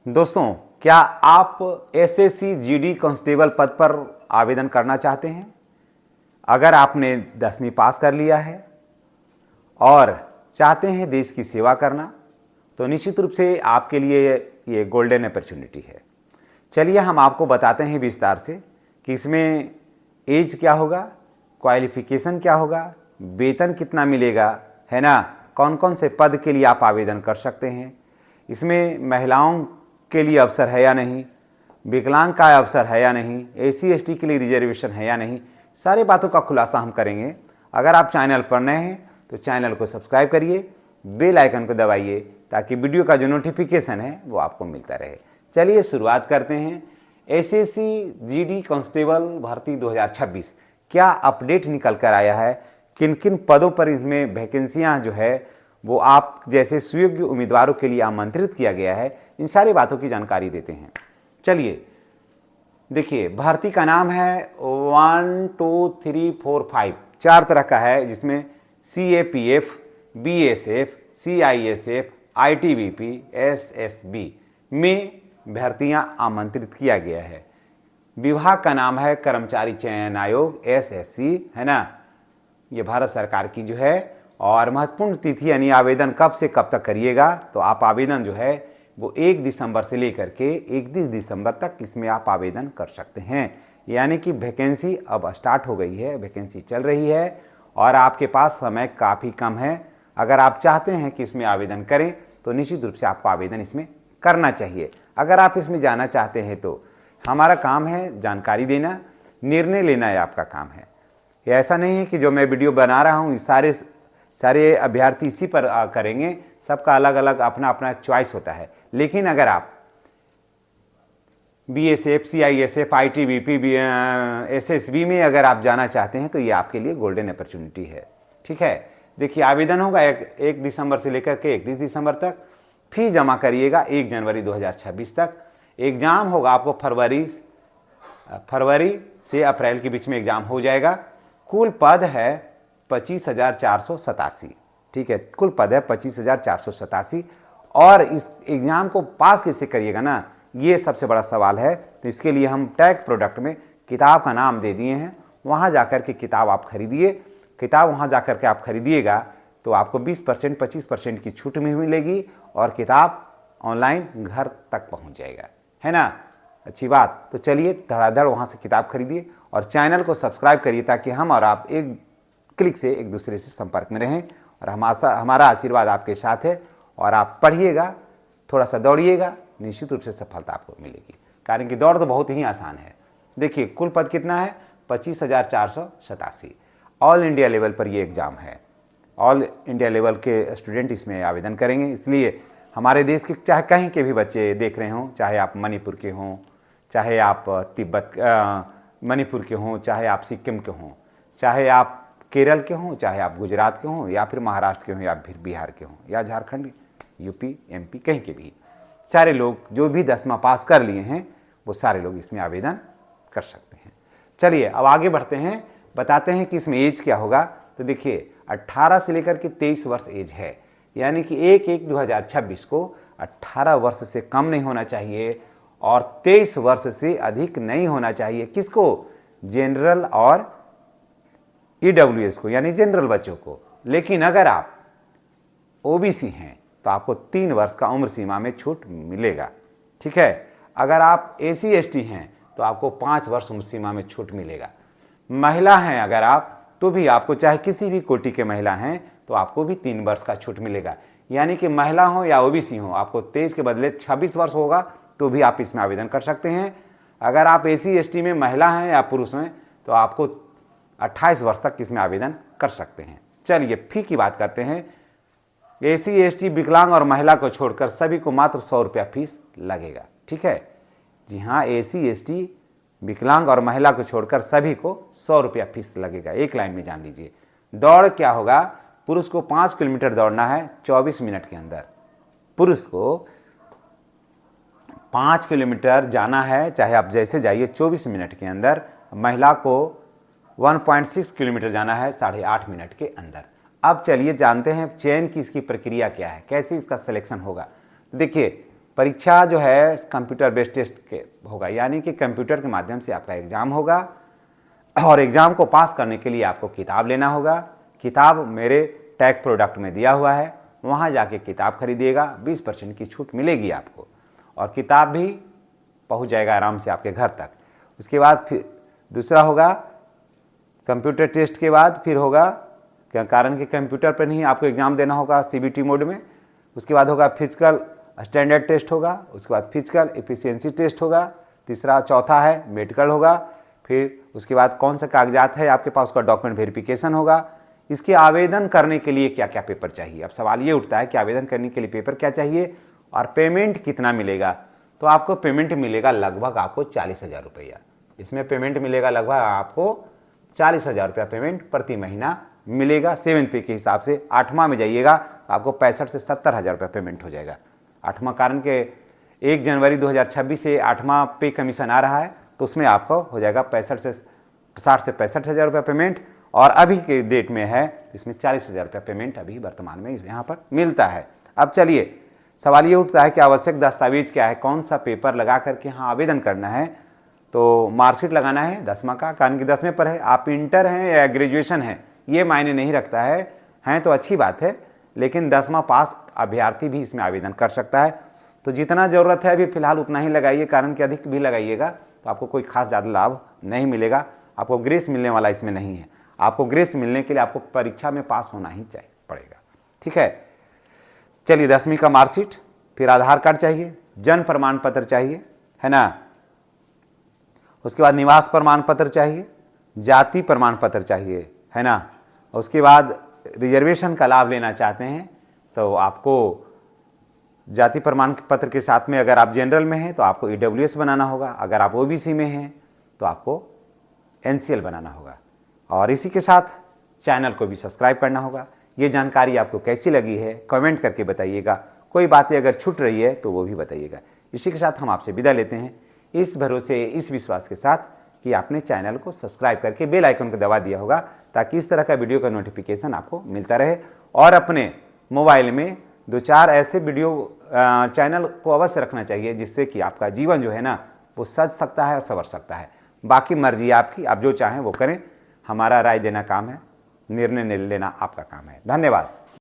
दोस्तों, क्या आप एसएससी जीडी कांस्टेबल पद पर आवेदन करना चाहते हैं? अगर आपने 10वीं पास कर लिया है और चाहते हैं देश की सेवा करना, तो निश्चित रूप से आपके लिए ये गोल्डन अपॉर्चुनिटी है। चलिए हम आपको बताते हैं विस्तार से कि इसमें एज क्या होगा, क्वालिफिकेशन क्या होगा, वेतन कितना मिलेगा, है ना, कौन कौन से पद के लिए आप आवेदन कर सकते हैं, इसमें महिलाओं के लिए अवसर है या नहीं, विकलांग का अवसर है या नहीं, एससी एसटी के लिए रिजर्वेशन है या नहीं, सारी बातों का खुलासा हम करेंगे। अगर आप चैनल पर नए हैं तो चैनल को सब्सक्राइब करिए, बेल आइकन को दबाइए ताकि वीडियो का जो नोटिफिकेशन है वो आपको मिलता रहे। चलिए शुरुआत करते हैं। एसएससी जीडी कांस्टेबल भर्ती 2026 क्या अपडेट निकल कर आया है, किन किन पदों पर इसमें वैकेंसियां जो है वो आप जैसे सुयोग्य उम्मीदवारों के लिए आमंत्रित किया गया है, इन सारी बातों की जानकारी देते हैं। चलिए देखिए, भर्ती का नाम है 1 2 3 4 5, 4 तरह का है, जिसमें CAPF, BSF, CISF, ITBP, SSB में भर्तियां आमंत्रित किया गया है। विभाग का नाम है कर्मचारी चयन आयोग, SSC, है ना, ये भारत सरकार की जो है। और महत्वपूर्ण तिथि यानी आवेदन कब से कब तक करिएगा, तो आप आवेदन जो है वो 1 दिसंबर से लेकर के 31 दिसंबर तक इसमें आप आवेदन कर सकते हैं। यानी कि वैकेंसी अब स्टार्ट हो गई है, वैकेंसी चल रही है और आपके पास समय काफ़ी कम है। अगर आप चाहते हैं कि इसमें आवेदन करें तो निश्चित रूप से आपको आवेदन इसमें करना चाहिए। अगर आप इसमें जाना चाहते हैं तो हमारा काम है जानकारी देना, निर्णय लेना है आपका काम है। ये ऐसा नहीं है कि जो मैं वीडियो बना रहा हूँ सारे अभ्यर्थी इसी पर करेंगे, सबका अलग अलग अपना अपना चॉइस होता है। लेकिन अगर आप BSF, CISF, ITBP, SSB में अगर आप जाना चाहते हैं तो ये आपके लिए गोल्डन अपॉर्चुनिटी है। ठीक है, देखिए आवेदन होगा 1 दिसंबर से लेकर के 31 दिसंबर तक। फी जमा करिएगा 1 जनवरी 2026 तक। एग्ज़ाम होगा आपको फरवरी से अप्रैल के बीच में एग्ज़ाम हो जाएगा। कुल पद है 25,487। ठीक है, कुल पद है 25,487। और इस एग्ज़ाम को पास कैसे करिएगा ना, ये सबसे बड़ा सवाल है। तो इसके लिए हम टैग प्रोडक्ट में किताब का नाम दे दिए हैं, वहाँ जाकर के किताब आप खरीदिए। किताब वहाँ जाकर के आप खरीदिएगा तो आपको 20% 25% की छूट में मिलेगी और किताब ऑनलाइन घर तक पहुँच जाएगा, है ना, अच्छी बात। तो चलिए धड़ाधड़ वहाँ से किताब खरीदिए और चैनल को सब्सक्राइब करिए ताकि हम और आप एक क्लिक से एक दूसरे से संपर्क में रहें। और हमारा आशीर्वाद आपके साथ है और आप पढ़िएगा, थोड़ा सा दौड़िएगा, निश्चित रूप से सफलता आपको मिलेगी। कारण कि दौड़ तो बहुत ही आसान है। देखिए कुल पद कितना है, 25,487। ऑल इंडिया लेवल पर ये एग्ज़ाम है। ऑल इंडिया लेवल के स्टूडेंट इसमें आवेदन करेंगे। इसलिए हमारे देश के चाहे कहीं के भी बच्चे देख रहे हों, चाहे आप मणिपुर के हों, चाहे आप मणिपुर के हों, चाहे आप सिक्किम के हों, चाहे आप केरल के हों, चाहे आप गुजरात के हों, या फिर महाराष्ट्र के हों, या फिर बिहार के हों, या झारखंड, UP, MP, कहीं के भी, सारे लोग जो भी 10वां पास कर लिए हैं वो सारे लोग इसमें आवेदन कर सकते हैं। चलिए अब आगे बढ़ते हैं, बताते हैं कि इसमें एज क्या होगा। तो देखिए 18 से लेकर के 23 वर्ष एज है, यानी कि 1/1/2026 को 18 वर्ष से कम नहीं होना चाहिए और 23 वर्ष से अधिक नहीं होना चाहिए। किसको? जनरल और EWS को, यानी जनरल बच्चों को। लेकिन अगर आप OBC हैं तो आपको 3 वर्ष का उम्र सीमा में छूट मिलेगा। ठीक है, अगर आप SC ST हैं तो आपको 5 वर्ष उम्र सीमा में छूट मिलेगा। महिला हैं अगर आप तो भी आपको, चाहे किसी भी कोटि के महिला हैं तो आपको भी 3 वर्ष का छूट मिलेगा। यानी कि महिला हो या OBC हो, आपको 23 के बदले 26 वर्ष होगा तो भी आप इसमें आवेदन कर सकते हैं। अगर आप SC ST में महिला हैं या पुरुष हैं तो आपको 28 वर्ष तक इसमें आवेदन कर सकते हैं। चलिए फी की बात करते हैं। SC ST, विकलांग और महिला को छोड़कर सभी को मात्र 100 रुपया फीस लगेगा। ठीक है, जी हाँ, SC ST, विकलांग और महिला को छोड़कर सभी को 100 रुपया फीस लगेगा। एक लाइन में जान लीजिए। दौड़ क्या होगा, पुरुष को 5 किलोमीटर दौड़ना है 24 मिनट के अंदर। पुरुष को 5 किलोमीटर जाना है, चाहे आप जैसे जाइए, 24 मिनट के अंदर। महिला को 1.6 किलोमीटर जाना है 8.5 मिनट के अंदर। अब चलिए जानते हैं चयन की इसकी प्रक्रिया क्या है, कैसे इसका सिलेक्शन होगा। देखिए परीक्षा जो है कंप्यूटर बेस्ड टेस्ट के होगा, यानी कि कंप्यूटर के माध्यम से आपका एग्ज़ाम होगा और एग्ज़ाम को पास करने के लिए आपको किताब लेना होगा। किताब मेरे टैग प्रोडक्ट में दिया हुआ है, वहाँ जाके किताब खरीदिएगा, 20% की छूट मिलेगी आपको और किताब भी पहुँच जाएगा आराम से आपके घर तक। उसके बाद फिर दूसरा होगा कंप्यूटर टेस्ट के बाद फिर होगा, कारण कि कंप्यूटर पर नहीं आपको एग्ज़ाम देना होगा CBT मोड में। उसके बाद होगा फिजिकल स्टैंडर्ड टेस्ट होगा, उसके बाद फिजिकल एफिशिएंसी टेस्ट होगा, तीसरा चौथा है मेडिकल होगा, फिर उसके बाद कौन सा कागजात है आपके पास, उसका डॉक्यूमेंट वेरिफिकेशन होगा। इसके आवेदन करने के लिए क्या क्या पेपर चाहिए। अब सवाल ये उठता है कि आवेदन करने के लिए पेपर क्या चाहिए और पेमेंट कितना मिलेगा। तो आपको पेमेंट मिलेगा लगभग आपको 40,000 रुपया। इसमें पेमेंट मिलेगा लगभग आपको 40,000 रुपया पेमेंट प्रति महीना मिलेगा 7 पे के हिसाब से। 8वां में जाइएगा तो आपको 65 से 70,000 रुपया पेमेंट हो जाएगा। 8वां कारण के 1 जनवरी 2026 से 8वां पे कमीशन आ रहा है, तो उसमें आपको हो जाएगा 60 से 65,000 रुपया पेमेंट। और अभी के डेट में है इसमें 40,000 रुपया पेमेंट अभी वर्तमान में यहाँ पर मिलता है। अब चलिए सवाल ये उठता है कि आवश्यक दस्तावेज क्या है, कौन सा पेपर लगा करके यहाँ आवेदन करना है। तो मार्कशीट लगाना है 10वां का, कारण कि 10वें पर है। आप इंटर हैं या ग्रेजुएशन हैं ये मायने नहीं रखता है, हैं तो अच्छी बात है, लेकिन 10वां पास अभ्यर्थी भी इसमें आवेदन कर सकता है। तो जितना ज़रूरत है अभी फ़िलहाल उतना ही लगाइए, कारण कि अधिक भी लगाइएगा तो आपको कोई खास ज़्यादा लाभ नहीं मिलेगा। आपको ग्रेस मिलने वाला इसमें नहीं है। आपको ग्रेस मिलने के लिए आपको परीक्षा में पास होना ही चाहिए पड़ेगा, ठीक है। चलिए 10वीं का मार्कशीट, फिर आधार कार्ड चाहिए, जन्म प्रमाण पत्र चाहिए, है ना। उसके बाद निवास प्रमाण पत्र चाहिए, जाति प्रमाण पत्र चाहिए, है ना। उसके बाद रिजर्वेशन का लाभ लेना चाहते हैं तो आपको जाति प्रमाण पत्र के साथ में अगर आप जनरल में हैं तो आपको EWS बनाना होगा, अगर आप OBC में हैं तो आपको NCL बनाना होगा। और इसी के साथ चैनल को भी सब्सक्राइब करना होगा। ये जानकारी आपको कैसी लगी है कमेंट करके बताइएगा। कोई बातें अगर छूट रही है तो वो भी बताइएगा। इसी के साथ हम आपसे विदा लेते हैं, इस भरोसे इस विश्वास के साथ कि आपने चैनल को सब्सक्राइब करके बेल आइकन को दबा दिया होगा, ताकि इस तरह का वीडियो का नोटिफिकेशन आपको मिलता रहे। और अपने मोबाइल में 2-4 ऐसे वीडियो चैनल को अवश्य रखना चाहिए जिससे कि आपका जीवन जो है ना वो सज सकता है और संवर सकता है। बाकी मर्जी आपकी, आप जो चाहें वो करें, हमारा राय देना काम है, निर्णय लेना आपका काम है। धन्यवाद।